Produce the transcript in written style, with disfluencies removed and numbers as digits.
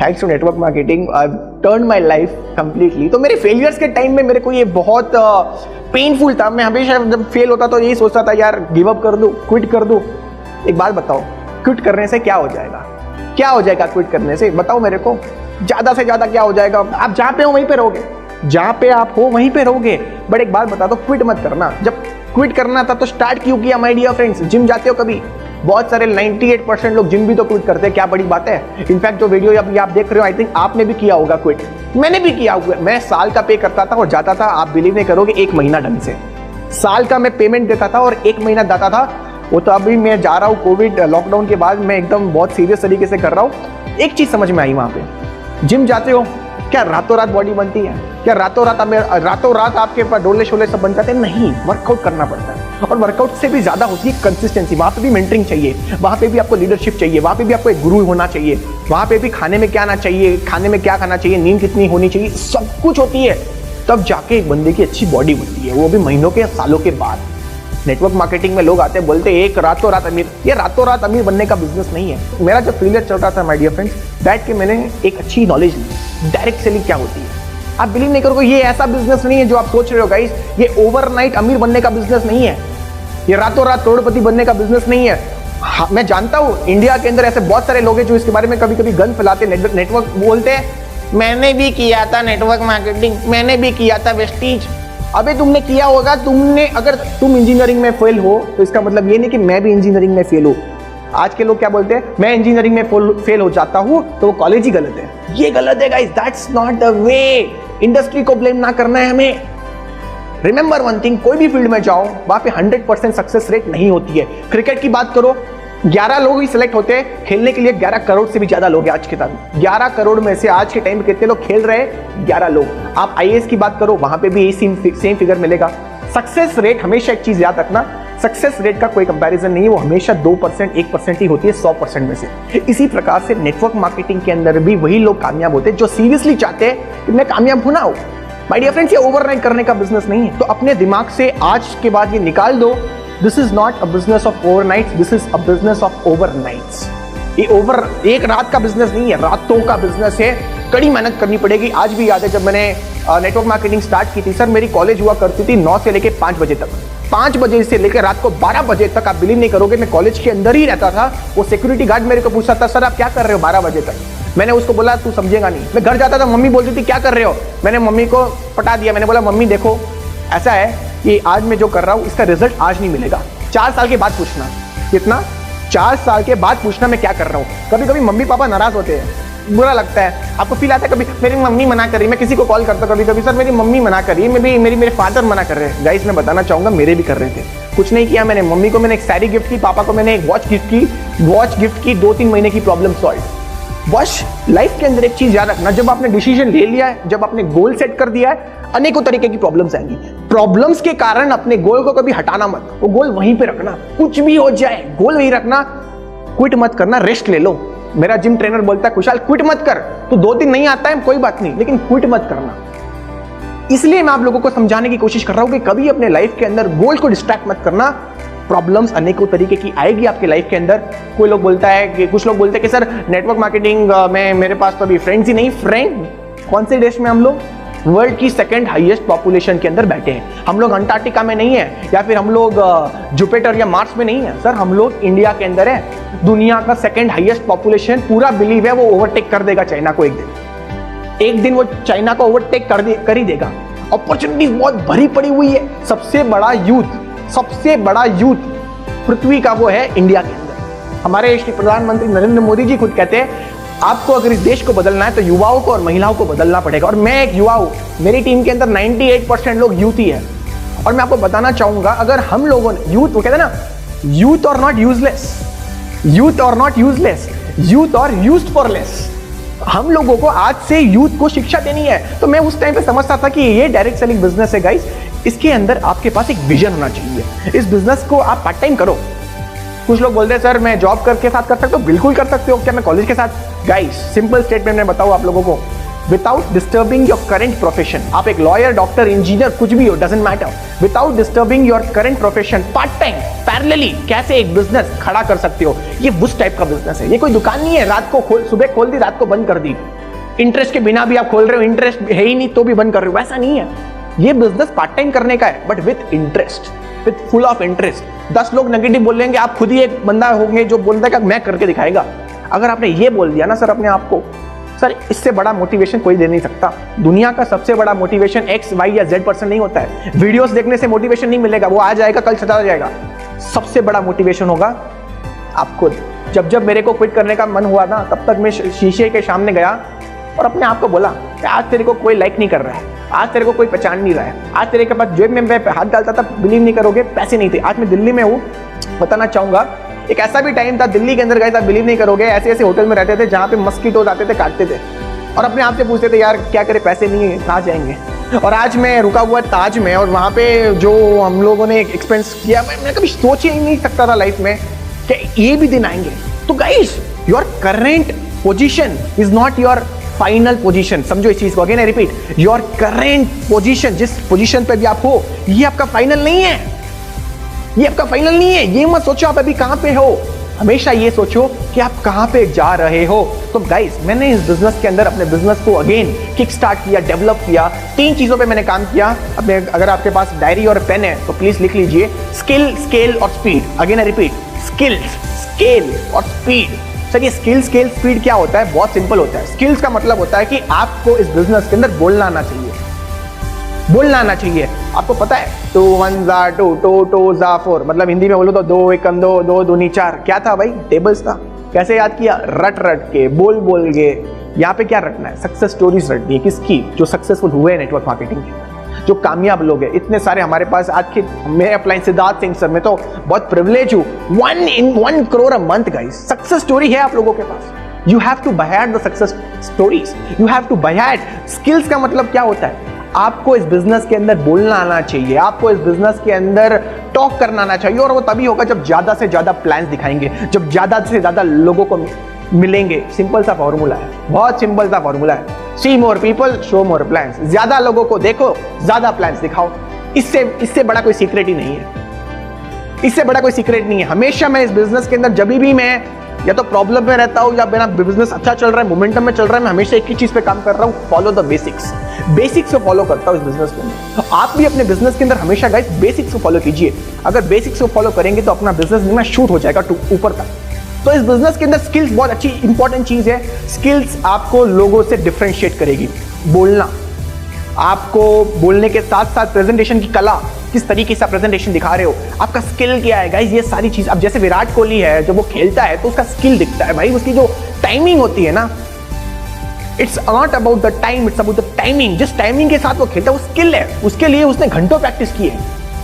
Thanks to network marketing I turn my life completely. तो मेरे failures के time में मेरे को ये बहुत पेनफुल था। मैं हमेशा जब फेल होता तो यही सोचता था यार गिव अप कर दूं, क्विट कर दूं। एक बात बताओ, क्विट करने से क्या हो जाएगा? क्या हो जाएगा क्विट करने से? बताओ मेरे को, ज्यादा से ज्यादा क्या हो जाएगा? आप जहां पे हो वहीं पे रहोगे, जहां पे आप हो वहीं पे रहोगे। बट एक बात बता दो, क्विट मत करना। जब क्विट करना था तो स्टार्ट क्यों किया माय डियर फ्रेंड्स? जिम जाते हो कभी? बहुत सारे 98% लोग जिम भी तो क्विट करते हैं, क्या बड़ी बात है। इनफैक्ट जो वीडियो अभी आप देख रहे हो, आई थिंक आपने भी किया होगा क्विट, मैंने भी किया हुआ। मैं साल का पे करता था और जाता था, आप बिलीव नहीं करोगे, 1 महीना ढंग से। साल का मैं पेमेंट देता था और 1 महीना जाता था। वो तो अभी मैं जा रहा हूँ कोविड लॉकडाउन के बाद, मैं एकदम बहुत सीरियस तरीके से कर रहा हूँ। एक चीज समझ में आई, वहां पे जिम जाते हो, क्या रातों रात बॉडी बनती है? क्या रातों रात आपके पास डोले शोले सब बन जाते हैं? नहीं, वर्कआउट करना पड़ता है। और वर्कआउट से भी ज्यादा होती है कंसिस्टेंसी। वहां पे भी मेंटरिंग चाहिए, वहां पे भी आपको लीडरशिप चाहिए, वहां पे भी आपको एक गुरु होना चाहिए, वहां पे भी खाने में क्या आना चाहिए, खाने में क्या खाना चाहिए, नींद कितनी होनी चाहिए, सब कुछ होती है। तब जाके एक बंदे की अच्छी बॉडी बनती है, वो भी महीनों के सालों के बाद। नेटवर्क मार्केटिंग में लोग आते हैं, बोलते हैं एक रातों रात अमीर। ये रातों रात अमीर बनने का बिजनेस नहीं है। मेरा जो फेलियर चल रहा था माय डियर फ्रेंड्स, बैठ के मैंने एक अच्छी नॉलेज ली, डायरेक्ट सेलिंग क्या होती है। आप बिलीव नहीं करोगे, ये ऐसा बिजनेस नहीं है जो आप सोच रहे हो गाइस। ये ओवरनाइट अमीर बनने का बिजनेस नहीं है, ये रातों रात करोड़पति बनने का बिजनेस नहीं है। हाँ, मैं जानता हूं इंडिया के अंदर ऐसे बहुत सारे लोग हैं जो इसके बारे में कभी कभी गन फैलाते, नेटवर्क बोलते हैं मैंने भी किया था नेटवर्क मार्केटिंग, मैंने भी किया था वेस्टीज। अबे तुमने किया होगा, तुमने, अगर तुम इंजीनियरिंग में फेल हो तो इसका मतलब ये नहीं कि मैं भी इंजीनियरिंग में फेल हूं। आज के लोग क्या बोलते हैं, मैं इंजीनियरिंग में फेल हो जाता हूं तो वो कॉलेज ही गलत है। ये गलत है guys, that's not the way. Industry को ब्लेम ना करना है हमें। रिमेंबर वन थिंग, कोई भी फील्ड में जाओ वहां पे 100% सक्सेस रेट नहीं होती है। क्रिकेट की बात करो, 11 लोग ही सिलेक्ट होते हैं खेलने के लिए, 11 करोड़ से भी ज्यादा लोग हैं आज के टाइम। 11 करोड़ में से आज के टाइम पे कितने लोग खेल रहे हैं? 11 लोग। आप आईएएस की बात करो, वहां पे भी यही सेम फिगर मिलेगा। सक्सेस रेट, हमेशा एक चीज याद रखना, सक्सेस रेट का कोई कंपैरिजन नहीं है, वो हमेशा 2%, 1% ही होती है 100% में से। इसी प्रकार से नेटवर्क मार्केटिंग के अंदर भी वही लोग कामयाब होते हैं जो सीरियसली चाहते हैं कि मैं कामयाब होना हूं। माय डियर फ्रेंड्स, ये ओवरनाइट करने का बिजनेस नहीं है। तो अपने दिमाग से आज के बाद ये निकाल दो, this is not a business of overnights, this is a business of overnights. ये एक रात का बिजनेस नहीं है, रातों का बिजनेस है। कड़ी मेहनत करनी पड़ेगी। आज भी याद है जब मैंने नेटवर्क मार्केटिंग स्टार्ट की थी, सर मेरी कॉलेज हुआ करती थी 9 से लेके 5 बजे तक। 5 बजे से लेकर रात को 12 बजे तक, आप बिलीव नहीं करोगे, मैं कॉलेज के अंदर ही रहता था। वो सिक्योरिटी गार्ड मेरे को पूछता था, सर आप क्या कर रहे हो 12 बजे तक? मैंने उसको बोला तू समझेगा नहीं। मैं घर जाता था, मम्मी बोलती थी क्या कर रहे हो? मैंने मम्मी को पटा दिया। मैंने बोला मम्मी देखो, ऐसा है कि आज मैं जो कर रहा हूं इसका रिजल्ट आज नहीं मिलेगा, 4 साल के बाद पूछना। कितना? 4 साल के बाद पूछना मैं क्या कर रहा हूं। कभी कभी मम्मी पापा नाराज होते हैं, बुरा लगता है। आपको फील आता है कभी मेरी मम्मी मना कर रही है? मैं किसी को कॉल करता हूं कभी कभी, सर मेरी मम्मी मना कर रही है, मेरे फादर मना कर रहे हैं। गाइस मैं बताना चाहूंगा, मेरे भी कर रहे थे। कुछ नहीं किया मैंने, मम्मी को मैंने एक साड़ी गिफ्ट की, पापा को मैंने एक वॉच गिफ्ट की 2-3 महीने की प्रॉब्लम सॉल्व। बस लाइफ के अंदर एक चीज याद रखना, जब आपने डिसीजन ले लिया है, जब आपने गोल सेट कर दिया है, अनेकों तरीके की प्रॉब्लम्स आएंगी। प्रॉब्लम्स के कारण अपने गोल को कभी हटाना मत, वो गोल वहीं पे रखना। कुछ भी हो जाए गोल वहीं रखना, क्विट मत करना, रेस्ट ले लो। मेरा जिम ट्रेनर बोलता है कुशाल क्विट मत कर, तो 2 दिन नहीं आता है कोई बात नहीं, लेकिन क्विट मत करना। इसलिए मैं आप लोगों को समझाने की कोशिश कर रहा हूं कि कभी अपने लाइफ के अंदर गोल को डिस्ट्रैक्ट मत करना। प्रॉब्लम्स अनेकों तरीके की आएगी आपके लाइफ के अंदर। कोई लोग बोलता है कि, कुछ लोग बोलते हैं कि सर नेटवर्क मार्केटिंग में मेरे पास तो अभी फ्रेंड्स ही नहीं। फ्रेंड कौन से देश में? हम लोग वर्ल्ड की 2nd हाईएस्ट पॉपुलेशन के अंदर बैठे हैं। हम लोग अंटार्कटिका में नहीं है, या फिर हम लोग जुपिटर या मार्स में नहीं है। सर हम लोग इंडिया के अंदर है। दुनिया का 2nd हाईएस्ट पॉपुलेशन, पूरा बिलीव है वो ओवरटेक कर देगा चाइना को। एक दिन वो चाइना को ओवरटेक कर ही देगा। अपॉर्चुनिटी बहुत भरी पड़ी हुई है। सबसे बड़ा यूथ पृथ्वी का वो है इंडिया के अंदर। हमारे श्री प्रधानमंत्री नरेंद्र मोदी जी खुद कहते हैं आपको अगर इस देश को बदलना है तो युवाओं को और महिलाओं को बदलना पड़ेगा। और मैं एक युवा हूं, मेरी टीम के अंदर 98% लोग यूथ ही है। और मैं आपको बताना चाहूंगा, अगर हम लोगों ने यूथ, वो कहते हैं ना, यूथ और नॉट यूजलेस, यूथ और नॉट यूजलेस, यूथ और यूज्ड फॉर लेस। हम लोगों को आज से यूथ को शिक्षा देनी है। तो मैं उस टाइम पे समझता था कि ये डायरेक्ट सेलिंग बिजनेस है गाइस, इसके अंदर आपके पास एक विजन होना चाहिए। इस बिजनेस को आप पार्ट टाइम करो। कुछ लोग बोलते हैं सर मैं जॉब करके साथ कर सकता हूँ। बिल्कुल कर सकते हो। क्या मैं कॉलेज के साथ? गाइस सिंपल स्टेटमेंट में बताऊँ आप लोगों को, without disturbing your current profession, आप एक लॉयर, डॉक्टर, इंजीनियर कुछ भी हो, doesn't matter, without disturbing your current profession, part time parallelly कैसे एक बिजनेस खड़ा कर सकते हो, ये उस टाइप का बिजनेस है। ये कोई दुकान नहीं है रात को सुबह खोल दी रात को बंद कर दी, इंटरेस्ट के बिना भी आप खोल रहे हो, इंटरेस्ट है ही नहीं तो भी बंद कर रहे हो, वैसा नहीं है। ये बिजनेस पार्ट टाइम करने का है, but with interest, with full of interest. 10 लोग नेगेटिव बोलेंगे, आप खुद ही एक बंदा होंगे जो बोलता है कि मैं करके दिखाएगा। अगर आपने ये बोल दिया ना सर अपने आप को, सर इससे बड़ा मोटिवेशन कोई दे नहीं सकता। दुनिया का सबसे बड़ा मोटिवेशन X, Y या Z पर्सन नहीं होता है। वीडियोस देखने से मोटिवेशन नहीं मिलेगा, वो आ जाएगा कल चला जाएगा। सबसे बड़ा मोटिवेशन होगा आप खुद। जब जब मेरे को क्विट करने का मन हुआ ना, तब तक मैं शीशे के सामने गया और अपने आप को बोला कि आज तेरे को कोई लाइक नहीं कर रहा है, आज तेरे को कोई पहचान नहीं रहा है, आज तेरे के पास जेब में मैं हाथ डालता था, बिलीव नहीं करोगे, पैसे नहीं थे। आज मैं दिल्ली में हूँ, बताना चाहूंगा एक ऐसा भी टाइम था दिल्ली के अंदर गए था, बिलीव नहीं करोगे, ऐसे ऐसे होटल में रहते थे जहाँ पे मस्कीटोज आते थे, काटते थे, और अपने आप से पूछते थे यार क्या करे, पैसे नहीं है, कहाँ जाएंगे। और आज मैं रुका हुआ ताज में, और वहाँ पे जो हम लोगों ने एक्सपेंस किया, मैं कभी सोच ही नहीं सकता था लाइफ में कि ये भी दिन आएंगे। तो guys, your current position is not your final position. समझो इस चीज को, again I repeat, your current position, जिस पोजीशन पे भी आप हो, ये आपका फाइनल नहीं है, ये आपका फाइनल नहीं है। ये मत सोचो आप अभी कहां पे हो, हमेशा ये सोचो कि आप कहां पे जा रहे हो। तो गाइस, मैंने इस बिजनेस के अंदर अपने बिजनेस को अगेन किक स्टार्ट किया, डेवलप किया। 3 चीजों पे मैंने काम किया। अपने अगर आपके पास डायरी और पेन है तो प्लीज लिख लीजिए, स्किल, स्केल और speed. Again I repeat, skills, scale और स्पीड। सर ये स्किल, स्केल, स्पीड क्या होता है? बहुत सिंपल होता है। स्किल्स का मतलब होता है कि आपको इस बिजनेस के अंदर बोलना आना चाहिए, बोलना आना चाहिए। आपको पता है 2 1 2 2 2 4, मतलब हिंदी में बोलो तो 2 1 2 2 2 4, क्या था भाई? टेबल्स था। कैसे याद किया? रट रट के, बोल बोल के। यहाँ पे क्या रटना है? सक्सेस स्टोरीज रटनी है। किसकी? जो सक्सेसफुल हुए हैं नेटवर्क मार्केटिंग के, जो कामयाब लोग हैं। इतने सारे हमारे पास आज के, मैं अप्लाई सिद्धार्थ सिंह सर, मैं तो बहुत प्रिविलेज हूँ। 1 crore a month guys, success story है आप लोगों के पास। You have to buy the success stories, you have to buy. Skills का मतलब क्या होता है? आपको इस बिजनेस के अंदर बोलना आना चाहिए, आपको इस बिजनेस के अंदर टॉक करना आना चाहिए, और वो तभी होगा जब ज्यादा से ज्यादा प्लान्स दिखाएंगे, जब ज्यादा से ज्यादा लोगों को मिलेंगे। सिंपल सा फॉर्मूला है, बहुत सिंपल सा फॉर्मूला है। See more people, show more plans. ज्यादा लोगों को देखो, ज्यादा प्लान्स दिखाओ। इससे बड़ा कोई सीक्रेट ही नहीं है, इससे बड़ा कोई सीक्रेट नहीं है। हमेशा मैं इस बिजनेस के अंदर जब भी मैं या तो प्रॉब्लम में रहता हूं या मेरा बिजनेस अच्छा चल रहा है, मोमेंटम में चल रहा है, मैं हमेशा एक ही चीज पे काम कर रहा हूं, फॉलो द बेसिक्स। बेसिक्स को फॉलो करता हूं इस बिजनेस के अंदर। तो आप भी अपने बिजनेस के अंदर हमेशा गाइस बेसिक्स को फॉलो कीजिए। अगर बेसिक्स को फॉलो करेंगे तो अपना बिजनेस में शूट हो जाएगा ऊपर तक। तो इस बिजनेस के अंदर स्किल्स बहुत अच्छी इंपॉर्टेंट चीज है। स्किल्स आपको लोगों से डिफरेंशिएट करेगी। बोलना, आपको बोलने के साथ साथ प्रेजेंटेशन की कला, किस तरीके से आप प्रेजेंटेशन दिखा रहे हो, आपका स्किल क्या है गाइस, ये सारी चीज। अब जैसे विराट कोहली है, जब वो खेलता है तो उसका स्किल दिखता है भाई, उसकी जो टाइमिंग होती है ना, it's not about the time, it's about the timing. जिस टाइमिंग के साथ वो खेलता है वो स्किल है, उसके लिए उसने घंटों प्रैक्टिस की है।